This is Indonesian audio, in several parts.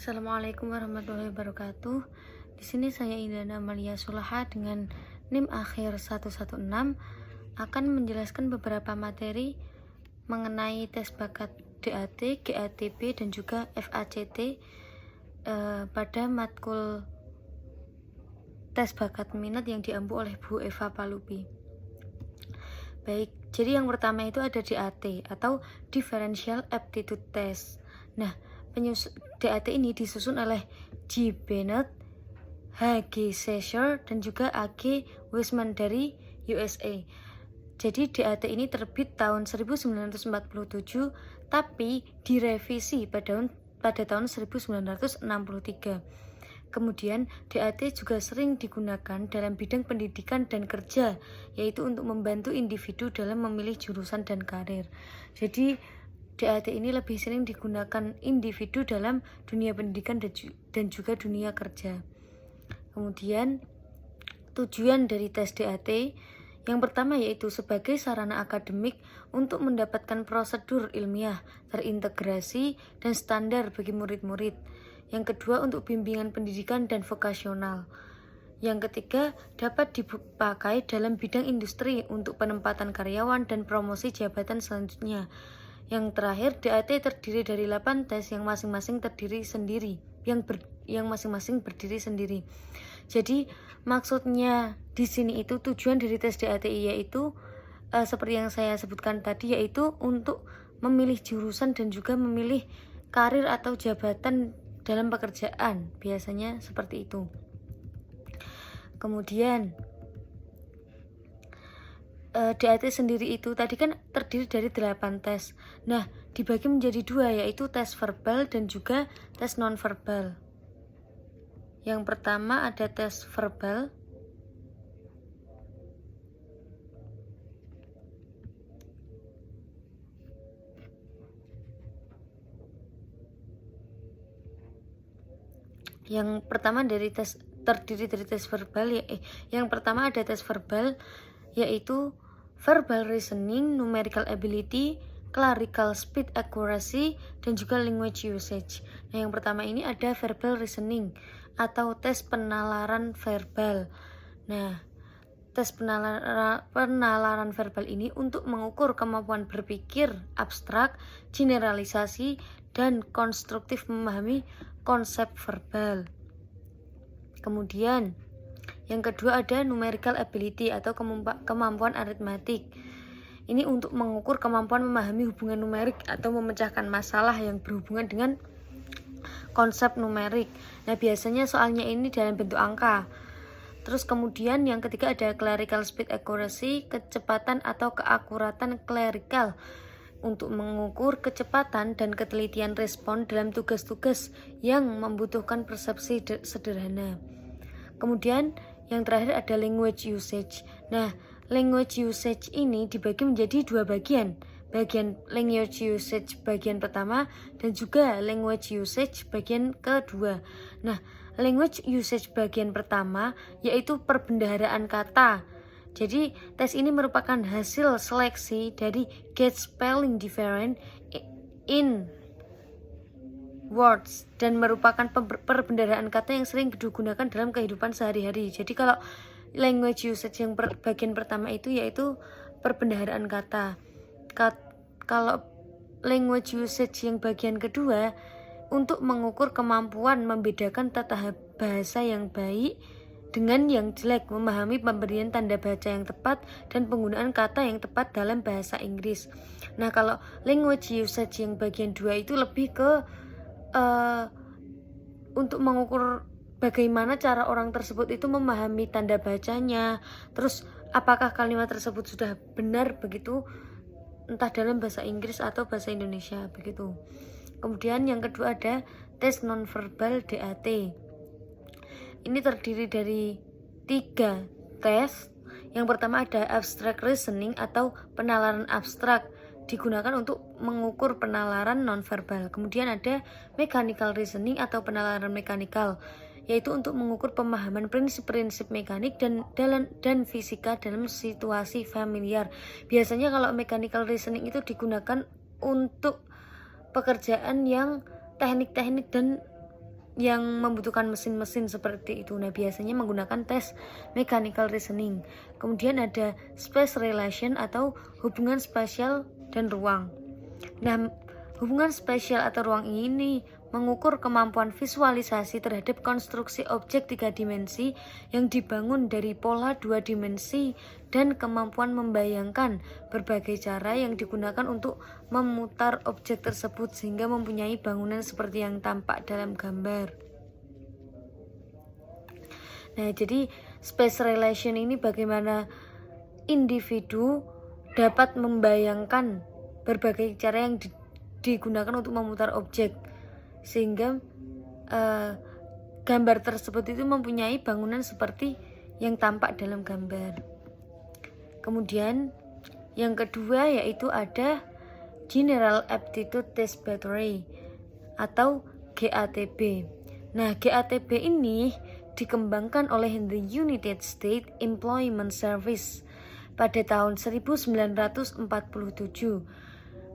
Assalamualaikum warahmatullahi wabarakatuh. Di sini saya Indana Malia Sulaha dengan NIM akhir 116 akan menjelaskan beberapa materi mengenai tes bakat DAT, GATB dan juga FACT pada matkul tes bakat minat yang diampu oleh Bu Eva Palupi. Baik, jadi yang pertama itu ada DAT atau Differential Aptitude Test. Nah, DAT ini disusun oleh G. Bennett, H. G. Sesher, dan juga A. G. Wiseman dari USA. Jadi DAT ini terbit tahun 1947, tapi direvisi pada tahun 1963. Kemudian DAT juga sering digunakan dalam bidang pendidikan dan kerja, yaitu untuk membantu individu dalam memilih jurusan dan karir. Jadi DAT ini lebih sering digunakan individu dalam dunia pendidikan dan juga dunia kerja. Kemudian tujuan dari tes DAT yang pertama yaitu sebagai sarana akademik untuk mendapatkan prosedur ilmiah terintegrasi dan standar bagi murid-murid. Yang kedua untuk bimbingan pendidikan dan vokasional. Yang ketiga dapat dipakai dalam bidang industri untuk penempatan karyawan dan promosi jabatan selanjutnya. Yang terakhir, DAT terdiri dari 8 tes yang masing-masing berdiri sendiri. Jadi, maksudnya di sini itu tujuan dari tes DAT yaitu seperti yang saya sebutkan tadi, yaitu untuk memilih jurusan dan juga memilih karir atau jabatan dalam pekerjaan. Biasanya seperti itu. Kemudian DAT sendiri itu tadi kan terdiri dari 8 tes. Nah, dibagi menjadi 2, yaitu tes verbal dan juga tes non-verbal. Yang pertama ada tes verbal. Yang pertama terdiri dari tes verbal yang pertama ada tes verbal, yaitu verbal reasoning, numerical ability, clerical speed accuracy, dan juga language usage. Nah, yang pertama ini ada verbal reasoning atau tes penalaran verbal. Nah, tes penalaran verbal ini untuk mengukur kemampuan berpikir abstrak, generalisasi, dan konstruktif memahami konsep verbal. Kemudian yang kedua ada numerical ability atau kemampuan aritmatik. Ini untuk mengukur kemampuan memahami hubungan numerik atau memecahkan masalah yang berhubungan dengan konsep numerik. Nah, biasanya soalnya ini dalam bentuk angka. Terus kemudian yang ketiga ada clerical speed accuracy, kecepatan atau keakuratan clerical untuk mengukur kecepatan dan ketelitian respon dalam tugas-tugas yang membutuhkan persepsi sederhana. Kemudian yang terakhir ada language usage. Nah, language usage ini dibagi menjadi 2 bagian. Bagian language usage bagian pertama dan juga language usage bagian kedua. Nah, language usage bagian pertama yaitu perbendaharaan kata. Jadi, tes ini merupakan hasil seleksi dari get spelling different in words dan merupakan perbendaharaan kata yang sering digunakan dalam kehidupan sehari-hari. Jadi, kalau language usage yang bagian pertama itu yaitu perbendaharaan kata. Kalau language usage yang bagian kedua untuk mengukur kemampuan membedakan tata bahasa yang baik dengan yang jelek, memahami pemberian tanda baca yang tepat, dan penggunaan kata yang tepat dalam bahasa Inggris. Nah, kalau language usage yang bagian 2 itu lebih ke untuk mengukur bagaimana cara orang tersebut itu memahami tanda bacanya, terus apakah kalimat tersebut sudah benar begitu, entah dalam bahasa Inggris atau bahasa Indonesia begitu. Kemudian yang kedua ada tes nonverbal DAT. Ini terdiri dari 3 tes. Yang pertama ada abstract reasoning atau penalaran abstrak, digunakan untuk mengukur penalaran nonverbal. Kemudian ada mechanical reasoning atau penalaran mekanikal, yaitu untuk mengukur pemahaman prinsip-prinsip mekanik dan fisika dalam situasi familiar. Biasanya kalau mechanical reasoning itu digunakan untuk pekerjaan yang teknik-teknik dan yang membutuhkan mesin-mesin seperti itu. Nah, biasanya menggunakan tes mechanical reasoning. Kemudian ada space relation atau hubungan spasial dan ruang. Nah, hubungan spasial atau ruang ini mengukur kemampuan visualisasi terhadap konstruksi objek 3 dimensi yang dibangun dari pola 2 dimensi dan kemampuan membayangkan berbagai cara yang digunakan untuk memutar objek tersebut sehingga mempunyai bangunan seperti yang tampak dalam gambar. Nah, jadi space relation ini bagaimana individu dapat membayangkan berbagai cara yang digunakan untuk memutar objek sehingga gambar tersebut itu mempunyai bangunan seperti yang tampak dalam gambar. Kemudian yang kedua yaitu ada General Aptitude Test Battery atau GATB. Nah, GATB ini dikembangkan oleh the United States Employment Service pada tahun 1947.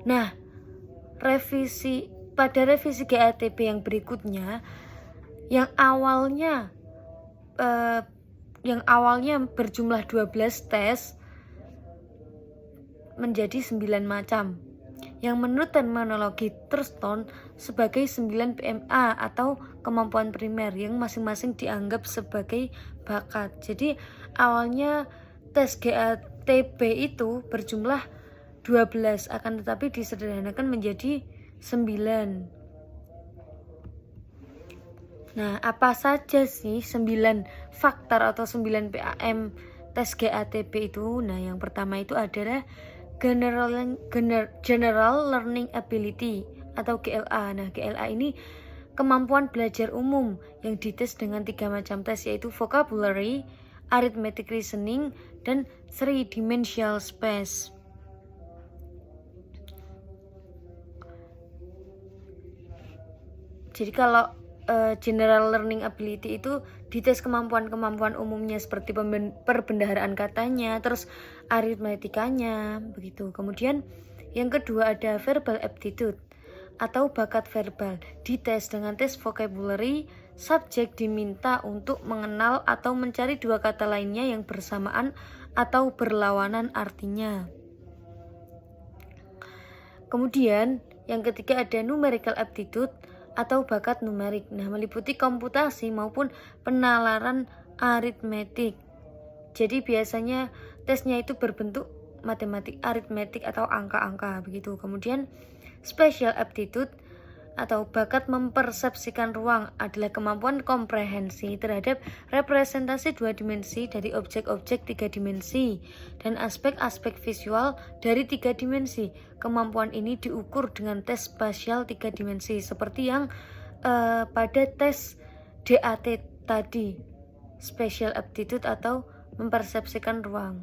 Nah, pada revisi GATB yang berikutnya yang awalnya berjumlah 12 tes menjadi 9 macam yang menurut terminologi Thurston sebagai 9 PMA atau kemampuan primer yang masing-masing dianggap sebagai bakat. Jadi awalnya tes GATB itu berjumlah 12 akan tetapi disederhanakan menjadi 9. Nah, apa saja sih 9 faktor atau 9 PAM tes GATB itu? Nah, yang pertama itu adalah General Learning Ability atau GLA. Nah, GLA ini kemampuan belajar umum yang dites dengan 3 macam tes yaitu vocabulary, arithmetic reasoning, dan 3-dimensional space. Jadi kalau General Learning Ability itu dites kemampuan-kemampuan umumnya seperti perbendaharaan katanya, terus aritmetikanya, begitu. Kemudian yang kedua ada Verbal Aptitude atau bakat verbal. Dites dengan tes vocabulary, subjek diminta untuk mengenal atau mencari 2 kata lainnya yang bersamaan atau berlawanan artinya. Kemudian yang ketiga ada Numerical Aptitude atau bakat numerik. Nah, meliputi komputasi maupun penalaran aritmetik. Jadi biasanya tesnya itu berbentuk matematik, aritmetik atau angka-angka begitu. Kemudian Spatial Aptitude atau bakat mempersepsikan ruang adalah kemampuan komprehensi terhadap representasi 2 dimensi dari objek-objek 3 dimensi dan aspek-aspek visual dari 3 dimensi. Kemampuan ini diukur dengan tes spasial 3 dimensi seperti yang pada tes DAT tadi, Spatial Aptitude atau mempersepsikan ruang.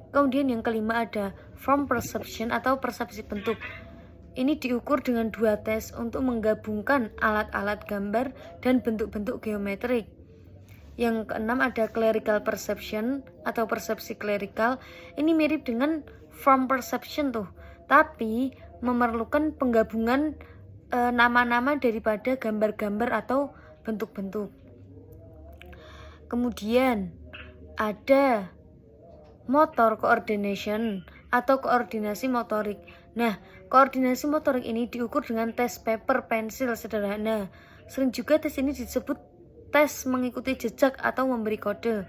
Kemudian yang kelima ada Form Perception atau persepsi bentuk. Ini diukur dengan 2 tes untuk menggabungkan alat-alat gambar dan bentuk-bentuk geometrik. Yang keenam ada Clerical Perception atau persepsi clerical. Ini mirip dengan Form Perception tuh, tapi memerlukan penggabungan nama-nama daripada gambar-gambar atau bentuk-bentuk. Kemudian ada Motor Coordination atau koordinasi motorik. Nah, koordinasi motorik ini diukur dengan tes paper pensil sederhana. Sering juga tes ini disebut tes mengikuti jejak atau memberi kode.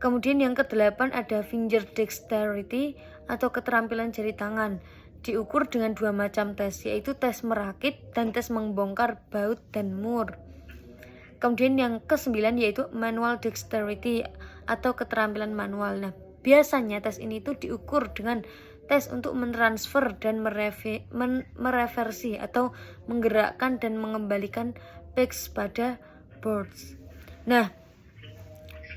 Kemudian yang ke-8 ada finger dexterity atau keterampilan jari tangan. Diukur dengan 2 macam tes, yaitu tes merakit dan tes membongkar baut dan mur. Kemudian yang ke-9 yaitu manual dexterity atau keterampilan manual. Nah, biasanya tes ini tuh diukur dengan tes untuk mentransfer dan mereversi atau menggerakkan dan mengembalikan pegs pada boards. Nah,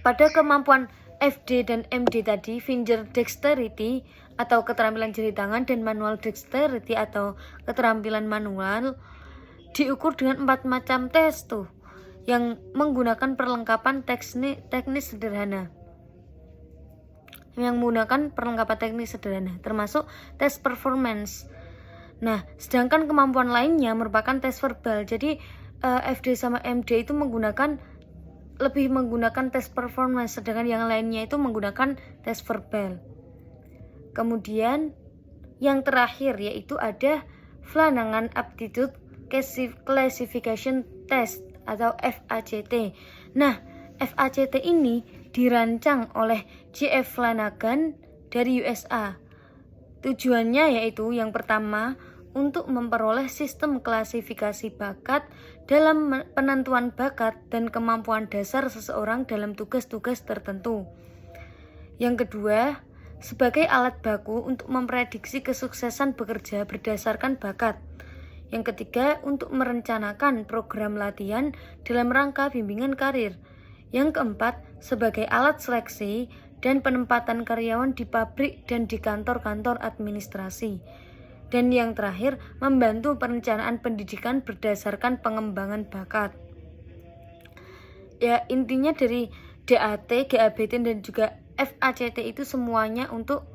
pada kemampuan FD dan MD tadi, finger dexterity atau keterampilan jari tangan dan manual dexterity atau keterampilan manual diukur dengan 4 macam tes tuh yang menggunakan perlengkapan teknis sederhana. Termasuk tes performance. Nah, sedangkan kemampuan lainnya merupakan tes verbal. Jadi FD sama MD itu lebih menggunakan tes performance, sedangkan yang lainnya itu menggunakan tes verbal. Kemudian yang terakhir yaitu ada Flanagan Aptitude Classification Test atau FACT. Nah, FACT ini dirancang oleh J.F. Flanagan dari USA. Tujuannya yaitu yang pertama, untuk memperoleh sistem klasifikasi bakat dalam penentuan bakat dan kemampuan dasar seseorang dalam tugas-tugas tertentu. Yang kedua, sebagai alat baku untuk memprediksi kesuksesan bekerja berdasarkan bakat. Yang ketiga, untuk merencanakan program latihan dalam rangka bimbingan karir. Yang keempat, sebagai alat seleksi dan penempatan karyawan di pabrik dan di kantor-kantor administrasi. Dan yang terakhir, membantu perencanaan pendidikan berdasarkan pengembangan bakat. Ya, intinya dari DAT, GABT, dan juga FACT itu semuanya untuk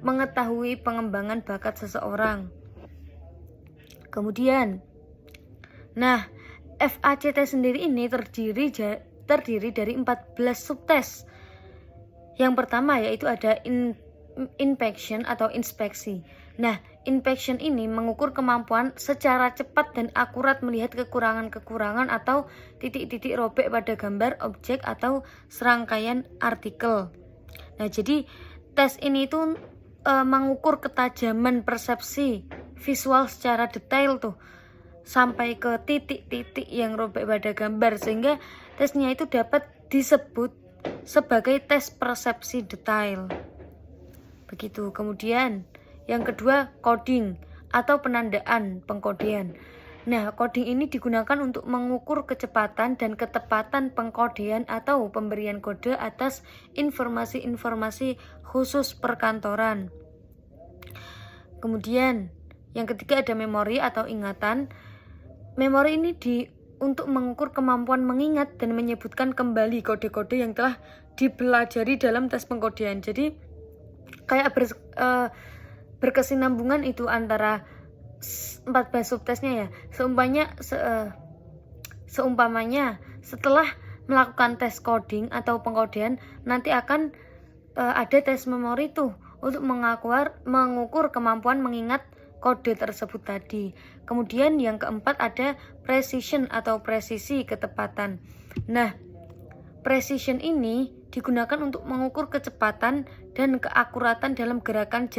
mengetahui pengembangan bakat seseorang. Kemudian, nah, FACT sendiri ini terdiri dari 14 subtes. Yang pertama yaitu ada inspection atau inspeksi. Nah, inspection ini mengukur kemampuan secara cepat dan akurat melihat kekurangan-kekurangan atau titik-titik robek pada gambar, objek, atau serangkaian artikel. Nah, jadi tes ini tuh mengukur ketajaman persepsi visual secara detail tuh, sampai ke titik-titik yang robek pada gambar, sehingga tesnya itu dapat disebut sebagai tes persepsi detail. Begitu. Kemudian yang kedua, coding atau penandaan pengkodean. Nah, coding ini digunakan untuk mengukur kecepatan dan ketepatan pengkodean atau pemberian kode atas informasi-informasi khusus perkantoran. Kemudian yang ketiga ada memori atau ingatan. Memori ini untuk mengukur kemampuan mengingat dan menyebutkan kembali kode-kode yang telah dipelajari dalam tes pengkodean. Jadi kayak berkesinambungan itu antara 14 subtesnya ya. Seumpamanya setelah melakukan tes coding atau pengkodean, nanti akan ada tes memori tuh untuk mengukur kemampuan mengingat kode tersebut tadi. Kemudian yang keempat ada precision atau presisi ketepatan. Nah, precision ini digunakan untuk mengukur kecepatan dan keakuratan dalam gerakan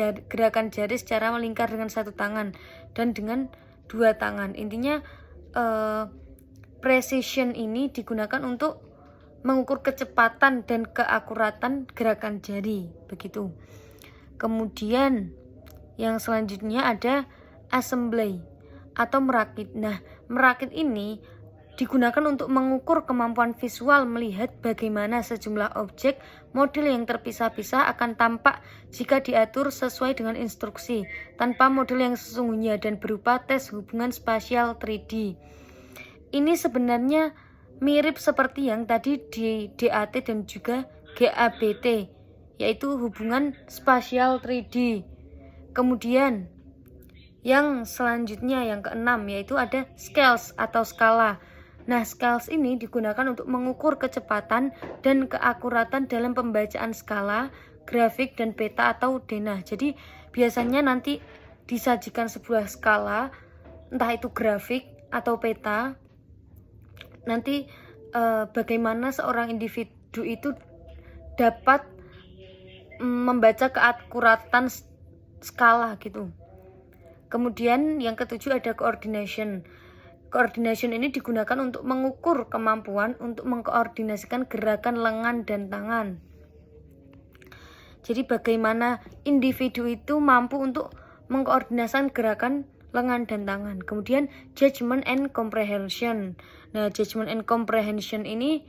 jari secara melingkar dengan satu tangan dan dengan dua tangan. Intinya precision ini digunakan untuk mengukur kecepatan dan keakuratan gerakan jari, begitu. Kemudian yang selanjutnya ada assembly atau merakit. Nah, merakit ini digunakan untuk mengukur kemampuan visual melihat bagaimana sejumlah objek model yang terpisah-pisah akan tampak jika diatur sesuai dengan instruksi tanpa model yang sesungguhnya dan berupa tes hubungan spasial 3D. Ini sebenarnya mirip seperti yang tadi di DAT dan juga GABT, yaitu hubungan spasial 3D. Kemudian yang selanjutnya yang keenam yaitu ada scales atau skala. Nah, scales ini digunakan untuk mengukur kecepatan dan keakuratan dalam pembacaan skala, grafik, dan peta atau denah. Jadi biasanya nanti disajikan sebuah skala, entah itu grafik atau peta, nanti bagaimana seorang individu itu dapat membaca keakuratan skala gitu. Kemudian yang ketujuh ada coordination. Coordination ini digunakan untuk mengukur kemampuan untuk mengkoordinasikan gerakan lengan dan tangan. Jadi bagaimana individu itu mampu untuk mengkoordinasikan gerakan lengan dan tangan. Kemudian judgment and comprehension. Nah, judgment and comprehension ini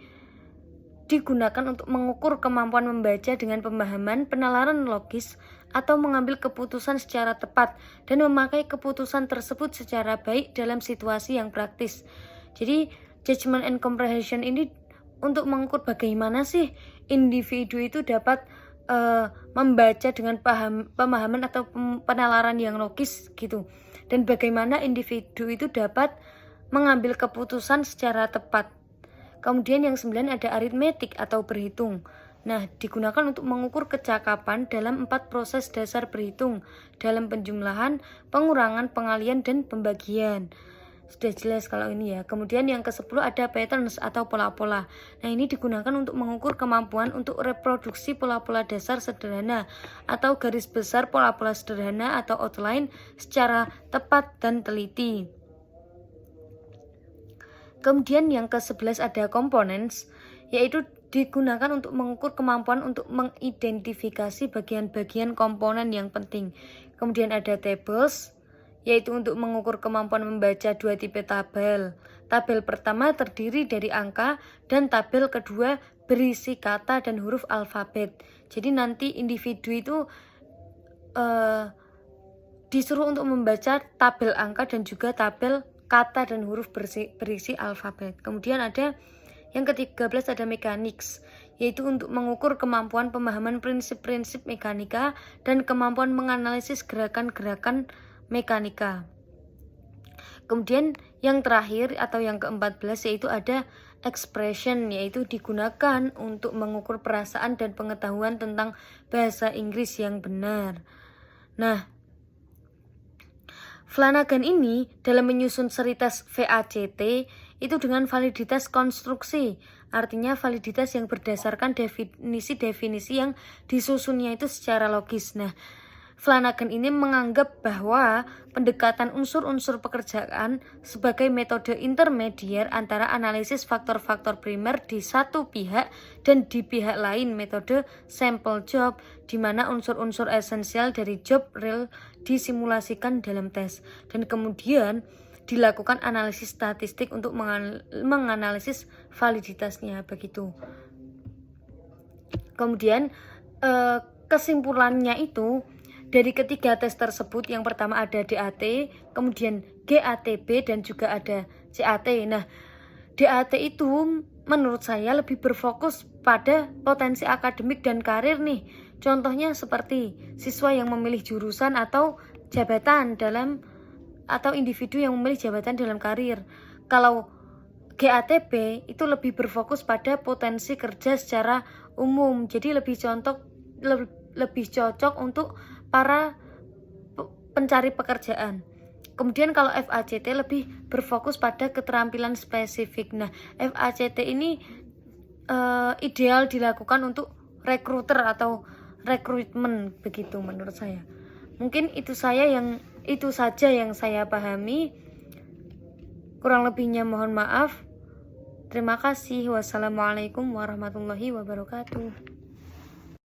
digunakan untuk mengukur kemampuan membaca dengan pemahaman, penalaran logis, atau mengambil keputusan secara tepat dan memakai keputusan tersebut secara baik dalam situasi yang praktis. Jadi judgment and comprehension ini untuk mengukur bagaimana sih individu itu dapat membaca dengan pemahaman atau penalaran yang logis gitu, dan bagaimana individu itu dapat mengambil keputusan secara tepat. Kemudian yang 9 ada aritmetik atau berhitung. Nah, digunakan untuk mengukur kecakapan dalam 4 proses dasar berhitung dalam penjumlahan, pengurangan, pengalian, dan pembagian. Sudah jelas kalau ini ya. Kemudian yang ke-10 ada patterns atau pola-pola. Nah, ini digunakan untuk mengukur kemampuan untuk reproduksi pola-pola dasar sederhana atau garis besar pola-pola sederhana atau outline secara tepat dan teliti. Kemudian yang ke-11 ada components, yaitu digunakan untuk mengukur kemampuan untuk mengidentifikasi bagian-bagian komponen yang penting. Kemudian ada tables, yaitu untuk mengukur kemampuan membaca 2 tipe tabel. Tabel pertama terdiri dari angka dan tabel kedua berisi kata dan huruf alfabet. Jadi nanti individu itu disuruh untuk membaca tabel angka dan juga tabel kata dan huruf berisi alfabet. Kemudian ada yang ke-13 ada mechanics, yaitu untuk mengukur kemampuan pemahaman prinsip-prinsip mekanika dan kemampuan menganalisis gerakan-gerakan mekanika. Kemudian yang terakhir atau yang ke-14 yaitu ada expression, yaitu digunakan untuk mengukur perasaan dan pengetahuan tentang bahasa Inggris yang benar. Nah, Flanagan ini dalam menyusun seritas VACT itu dengan validitas konstruksi, artinya validitas yang berdasarkan definisi-definisi yang disusunnya itu secara logis. Nah, Flanagan ini menganggap bahwa pendekatan unsur-unsur pekerjaan sebagai metode intermedier antara analisis faktor-faktor primer di satu pihak dan di pihak lain metode sample job, di mana unsur-unsur esensial dari job real disimulasikan dalam tes dan kemudian dilakukan analisis statistik untuk menganalisis validitasnya begitu. Kemudian kesimpulannya itu dari ketiga tes tersebut, yang pertama ada DAT, kemudian GATB, dan juga ada CAT. Nah, DAT itu menurut saya lebih berfokus pada potensi akademik dan karir nih. Contohnya seperti siswa yang memilih jurusan atau jabatan atau individu yang memilih jabatan dalam karir. Kalau GATB itu lebih berfokus pada potensi kerja secara umum. Jadi lebih cocok untuk para pencari pekerjaan. Kemudian kalau FACT lebih berfokus pada keterampilan spesifik. Nah, FACT ini ideal dilakukan untuk rekruter atau rekrutmen begitu menurut saya. Mungkin itu saja yang saya pahami. Kurang lebihnya mohon maaf. Terima kasih. Wassalamualaikum warahmatullahi wabarakatuh.